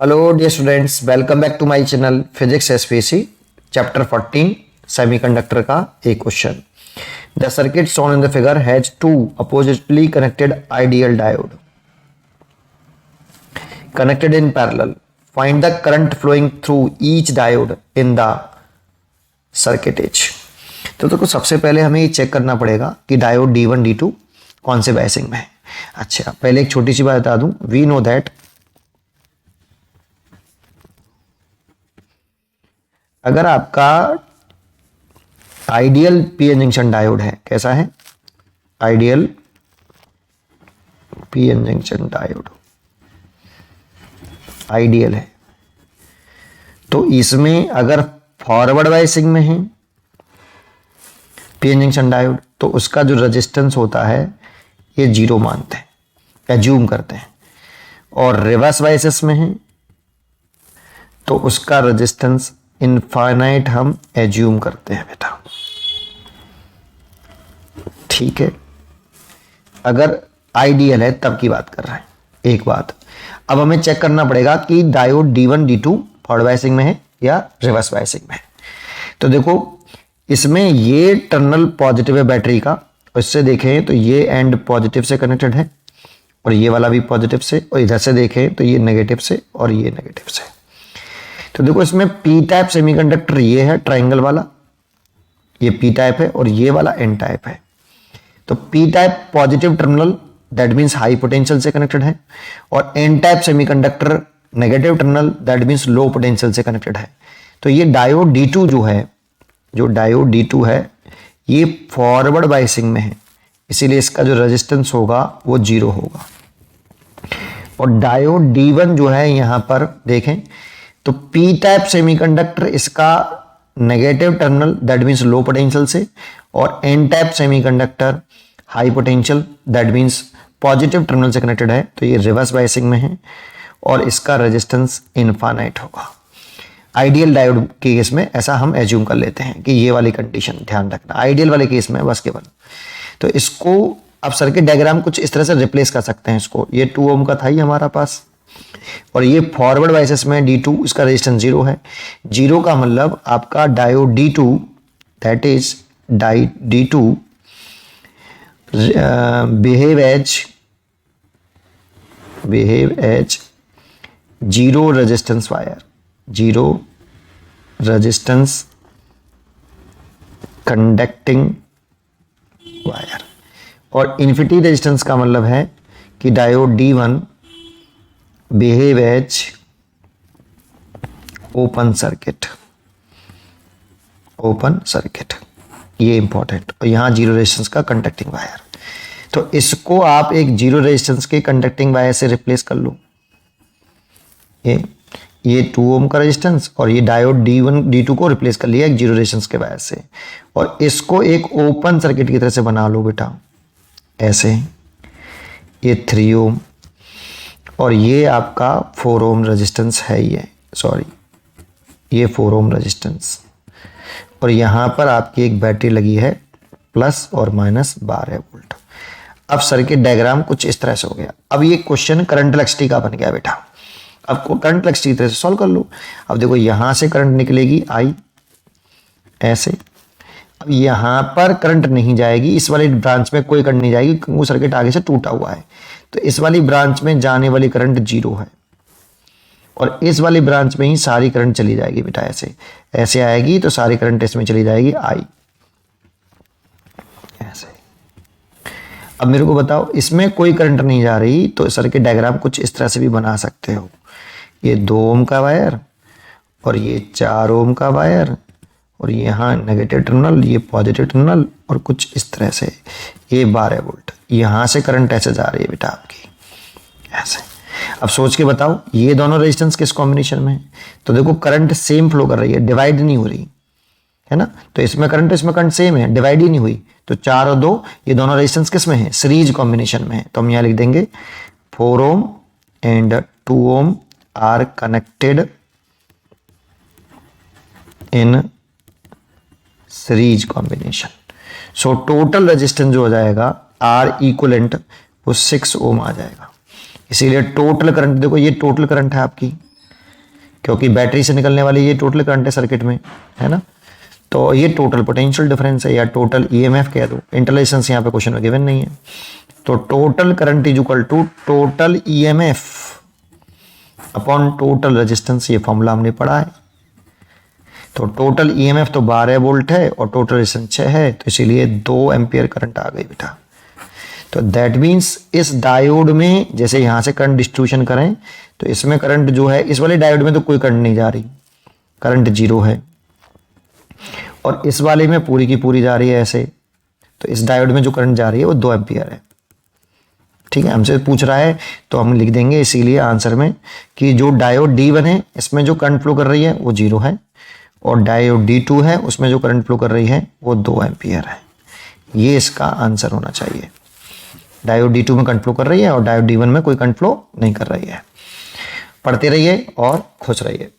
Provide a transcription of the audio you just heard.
Hello dear students, welcome back to my channel Physics SPC chapter 14 semiconductor का एक question. The circuit shown in the figure has two oppositely connected ideal diode connected in parallel. Find the current flowing through each diode in the circuit H. तो देखो सबसे पहले हमें ये check करना पड़ेगा कि डायोड D1 D2 कौन से बायसिंग में है. अच्छा, पहले एक छोटी सी बात बता दूं. वी नो दैट अगर आपका आइडियल पीएन जंक्शन डायोड है, कैसा है? Ideal PN junction diode ideal है, तो इसमें अगर फॉरवर्ड बायसिंग में है पीएन जंक्शन डायोड, तो उसका जो रेजिस्टेंस होता है ये जीरो मानते हैं, एज्यूम करते हैं. और रिवर्स बायसिस में है तो उसका रेजिस्टेंस इनफाइनाइट हम एज्यूम करते हैं बेटा. ठीक है, अगर आइडियल है तब की बात कर रहे हैं. एक बात अब हमें चेक करना पड़ेगा कि diode D1 D2 forward biasing में है या रिवर्स बायसिंग में है. तो देखो इसमें ये टर्मिनल पॉजिटिव है बैटरी का, इससे देखें तो ये एंड पॉजिटिव से कनेक्टेड है और ये वाला भी पॉजिटिव से, और इधर से देखें तो ये नेगेटिव से और ये नेगेटिव से. तो देखो इसमें पी टाइप सेमीकंडक्टर ये है, ट्रायंगल वाला ये पी टाइप है और ये वाला एन टाइप है. तो P type positive terminal that means high potential से कनेक्टेड है, और N type semiconductor negative terminal that means low potential से कनेक्टेड है. तो ये डायोड D2 जो है, जो डायोड D2 है ये फॉरवर्ड बायसिंग में है, इसीलिए इसका जो रेजिस्टेंस होगा वो जीरो होगा. और डायोड D1 जो है यहां पर देखें तो पी टाइप सेमीकंडक्टर इसका negative terminal that means low potential से, और N type semiconductor high potential that means positive terminal से कनेक्टेड है. तो ये रिवर्स बायसिंग में है और इसका रेजिस्टेंस इनफाइनाइट होगा. आइडियल डायोड के केस में ऐसा हम एज्यूम कर लेते हैं कि ये वाली कंडीशन ध्यान रखना, आइडियल वाले केस में बस केवल. तो इसको अब सर्किट डायग्राम कुछ इस तरह से रिप्लेस कर सकते हैं. इसको ये 2 ओम का था ही हमारा पास, और ये फॉरवर्ड बायसिस में D2 इसका रेजिस्टेंस जीरो है. जीरो का मतलब आपका diode D2 that is D2 behave as zero resistance wire, zero resistance conducting wire. और इन्फिनिटी रेजिस्टेंस का मतलब है कि diode D1 behave as open circuit, open circuit ये इंपॉर्टेंट. और यहां जीरो रेजिस्टेंस का कंडक्टिंग वायर, तो इसको आप एक जीरो रेजिस्टेंस के कंडक्टिंग वायर से रिप्लेस कर लो. ये 2 ओम का रेजिस्टेंस और ये डायोड D1 D2 को रिप्लेस कर लिया एक जीरो रेजिस्टेंस के वायर से, और इसको एक ओपन सर्किट की तरह से बना लो बेटा ऐसे. ये 3 ओम और ये आपका 4 ओम रेजिस्टेंस है, ये 4 ओम रेजिस्टेंस, और यहां पर आपकी एक बैटरी लगी है प्लस और माइनस 12 वोल्ट. अब सर्किट डायग्राम कुछ इस तरह से हो गया. अब ये क्वेश्चन करंट इलेक्ट्रिसिटी का बन गया बेटा. अब करंट इलेक्ट्रिसिटी तरह से सॉल्व कर लो. अब देखो यहां से करंट निकलेगी I ऐसे. अब यहां पर करंट नहीं जाएगी, इस वाली ब्रांच में कोई करंट नहीं जाएगी क्योंकि वो सर्किट आगे से टूटा हुआ है. तो इस वाली ब्रांच में जाने वाली करंट जीरो है, और इस वाली ब्रांच में ही सारी करंट चली जाएगी बेटा ऐसे ऐसे आएगी. तो सारी करंट इसमें चली जाएगी I ऐसे. अब मेरे को बताओ इसमें कोई करंट नहीं जा रही, तो सर्किट डायग्राम कुछ इस तरह से भी बना सकते हो. ये 2 ओम का वायर और ये 4 ओम का वायर, और यहाँ नेगेटिव टर्मिनल ये पॉजिटिव टर्मिनल, और कुछ इस तरह से ये 12 वोल्ट. यहाँ से करंट ऐसे जा रही है बेटा आपकी ऐसे. अब सोच के बताओ ये दोनों रेजिस्टेंस किस कॉम्बिनेशन में है? तो देखो करंट सेम फ्लो कर रही है, डिवाइड नहीं हो रही है ना. तो इसमें करंट सेम है, डिवाइड ही नहीं हुई. तो 4 और 2 ये दोनों रेजिस्टेंस किस में है? सीरीज कॉम्बिनेशन में है. तो हम यहाँ लिख देंगे 4 ohm and 2 ohm are connected in series combination. So total resistance जो हो जाएगा R इक्वलेंट वो 6 ओम आ जाएगा. इसीलिए टोटल करंट देखो, ये टोटल करंट है आपकी, क्योंकि बैटरी से निकलने वाली ये टोटल करंट है सर्किट में, है ना। तो ये टोटल पोटेंशियल डिफरेंस है या टोटल ईएमएफ कह दो, इंटरलेशंस यहाँ पे क्वेश्चन में गिवन नहीं है। तो total current is equal to total EMF upon total resistance, ये फॉर्मूला हमने पढ़ा है। तो टोटल ईएमएफ तो 12 वोल्ट है और टोटल रेजिस्टेंस 6 है, तो इसीलिए 2 एम्पियर करंट आ गई बेटा। तो दैट मीन्स इस डायोड में जैसे यहां से करंट डिस्ट्रीब्यूशन करें तो इसमें करंट जो है, इस वाले डायोड में तो कोई करंट नहीं जा रही, करंट 0 है, और इस वाले में पूरी की पूरी जा रही है ऐसे। तो इस डायोड में जो करंट जा रही है वो 2 एम्पियर है। ठीक है, हमसे पूछ रहा है तो हम लिख देंगे इसीलिए आंसर में कि जो डायोड D1 है इसमें जो करंट फ्लो कर रही है वो 0 है, और डायोड D2 है उसमें जो करंट फ्लो कर रही है वो 2 एम्पियर है। ये इसका आंसर होना चाहिए। डायोड D2 में करंट फ्लो कर रही है और डायोड D1 में कोई करंट फ्लो नहीं कर रही है। पढ़ते रहिए और खुश रहिए।